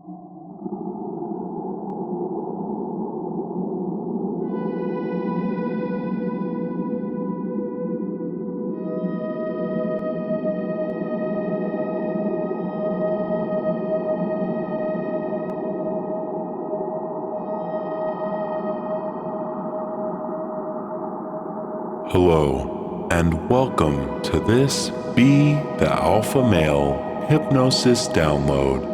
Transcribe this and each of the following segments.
Hello, and welcome to this Be the Alpha Male Hypnosis Download.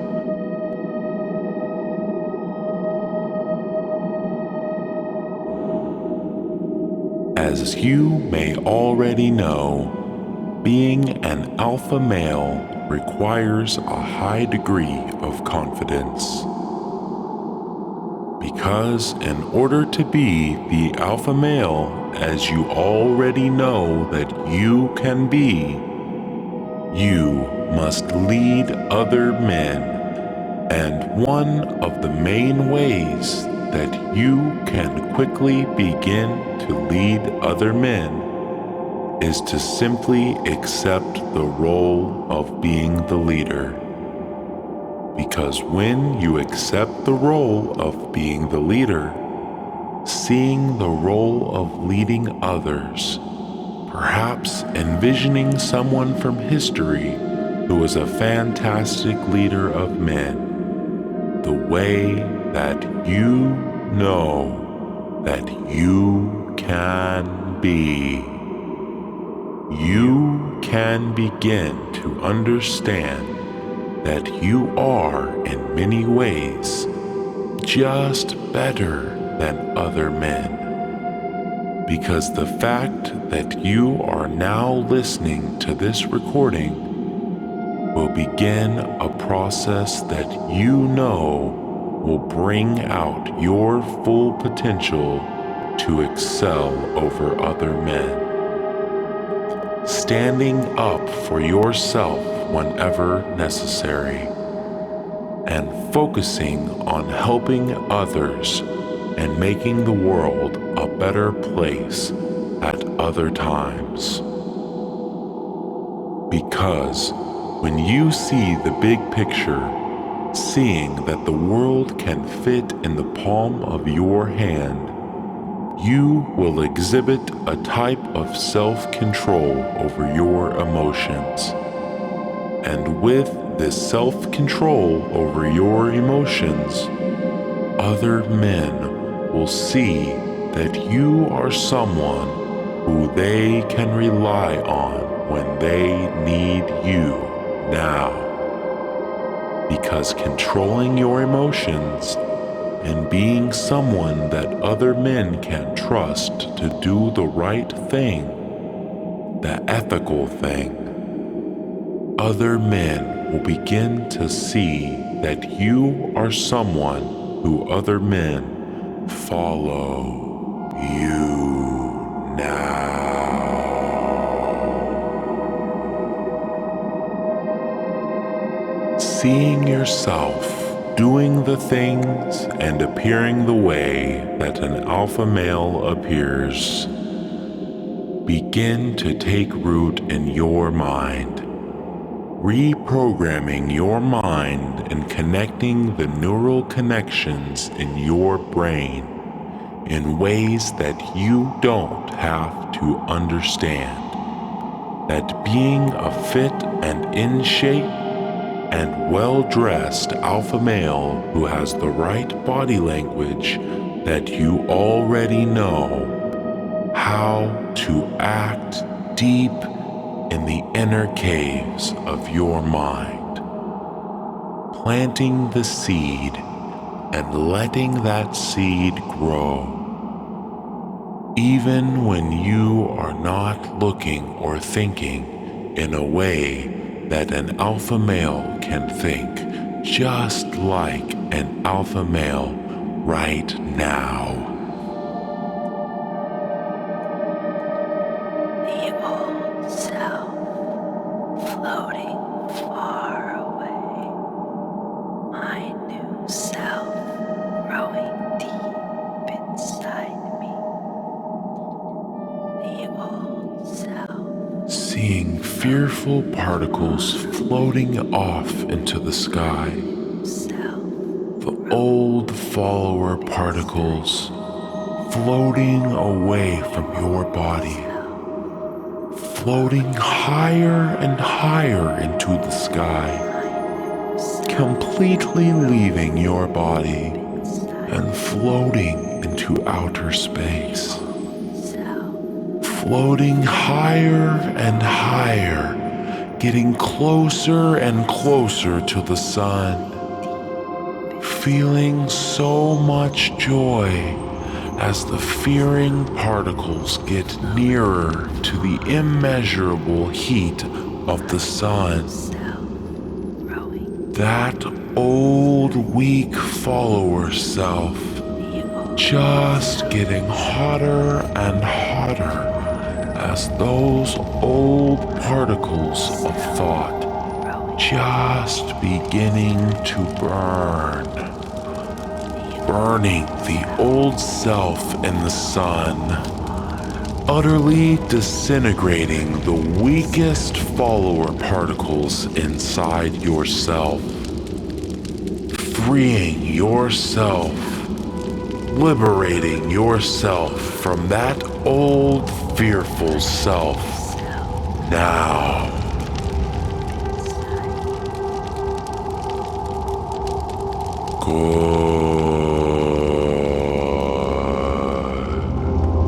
As you may already know, being an alpha male requires a high degree of confidence. Because in order to be the alpha male, as you already know that you can be, you must lead other men, and one of the main ways that you can quickly begin to lead other men is to simply accept the role of being the leader. Because when you accept the role of being the leader, seeing the role of leading others, perhaps envisioning someone from history who was a fantastic leader of men, the way that you know that you can be, you can begin to understand that you are in many ways just better than other men. Because the fact that you are now listening to this recording will begin a process that you know will bring out your full potential to excel over other men. Standing up for yourself whenever necessary, and focusing on helping others and making the world a better place at other times. Because when you see the big picture, seeing that the world can fit in the palm of your hand, you will exhibit a type of self-control over your emotions. And with this self-control over your emotions, other men will see that you are someone who they can rely on when they need you now. Because controlling your emotions and being someone that other men can trust to do the right thing, the ethical thing, other men will begin to see that you are someone who other men follow you now. Seeing yourself doing the things and appearing the way that an alpha male appears begin to take root in your mind. Reprogramming your mind and connecting the neural connections in your brain in ways that you don't have to understand. That being a fit and in shape and well-dressed alpha male who has the right body language that you already know how to act deep in the inner caves of your mind, planting the seed and letting that seed grow. Even when you are not looking or thinking in a way that an alpha male can think, just like an alpha male right now. The old self floating far away, my new self growing deep inside me. The old self, seeing fearful particles floating off into the sky, self old follower particles floating away from your body, floating higher and higher into the sky, completely leaving your body and floating into outer space, floating higher and higher, getting closer and closer to the sun, feeling so much joy as the fearing particles get nearer to the immeasurable heat of the sun. That old weak follower self just getting hotter and hotter as those old particles of thought just beginning to burning the old self in the sun, utterly disintegrating the weakest follower particles inside yourself, freeing yourself, liberating yourself from that old fearful self now.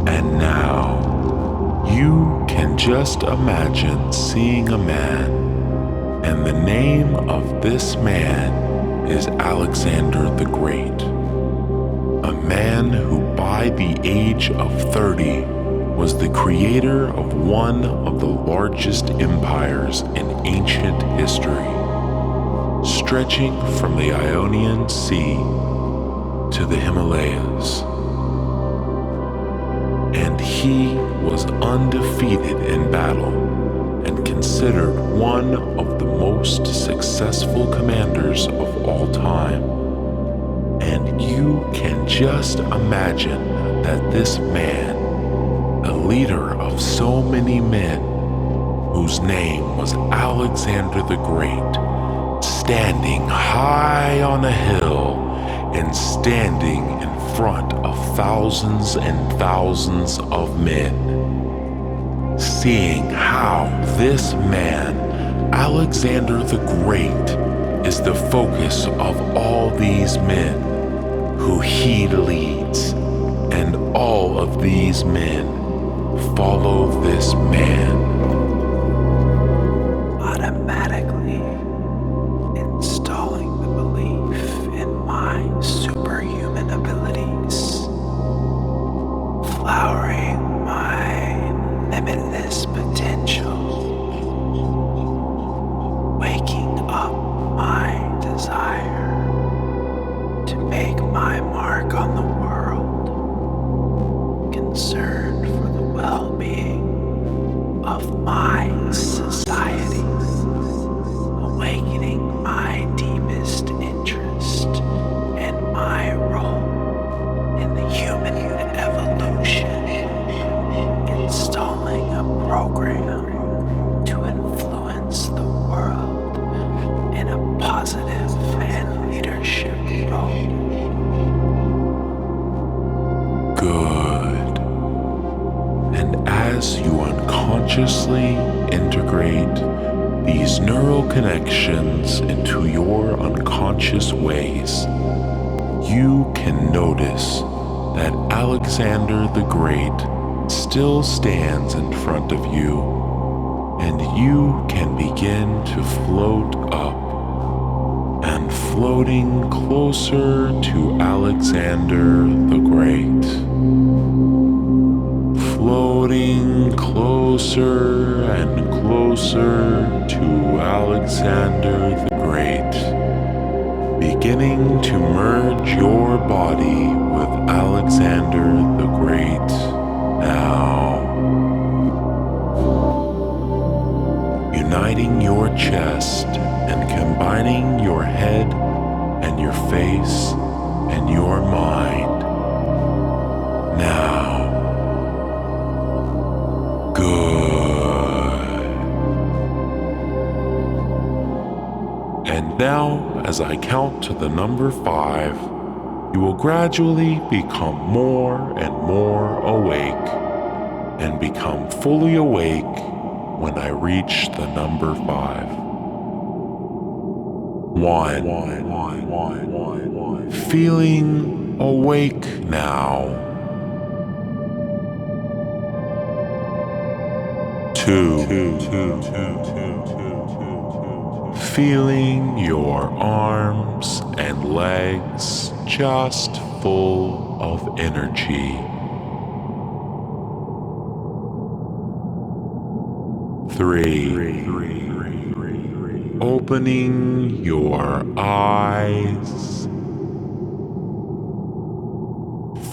And now, you can just imagine seeing a man, and the name of this man is Alexander the Great. A man who by the age of 30 was the creator of one of the largest empires in ancient history, stretching from the Ionian Sea to the Himalayas. And he was undefeated in battle and considered one of the most successful commanders of all time. And you can just imagine that this man, a leader of so many men, whose name was Alexander the Great, standing high on a hill and standing in front of thousands and thousands of men, seeing how this man, Alexander the Great, is the focus of all these men who he leads, and all of these men follow this man. Automatically installing the belief in my superhuman abilities, flowering my limitless potential, waking up my desire to make my mark on the world, concerned for the well-being of my society, awakening my deepest interest and my role in the human evolution, installing a program to influence the world in a positive and leadership role. Good. And as you unconsciously integrate these neural connections into your unconscious ways, you can notice that Alexander the Great still stands in front of you, and you can begin to float up, and floating closer to Alexander the Great, floating closer and closer to Alexander the Great, beginning to merge your body with Alexander the Great now, uniting your chest and combining your head and your face and your mind now. Good. And now, as I count to the number 5, You will gradually become more and more awake and become fully awake when I reach the number 5. 1. Feeling awake now. 2. Feeling your arms and legs just full of energy. 3. Opening your eyes.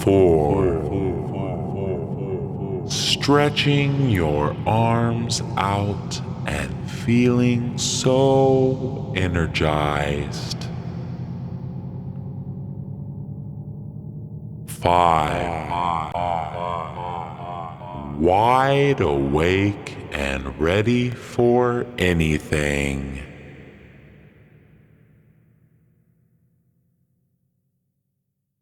4. Stretching your arms out and feeling so energized. 5. Wide awake and ready for anything.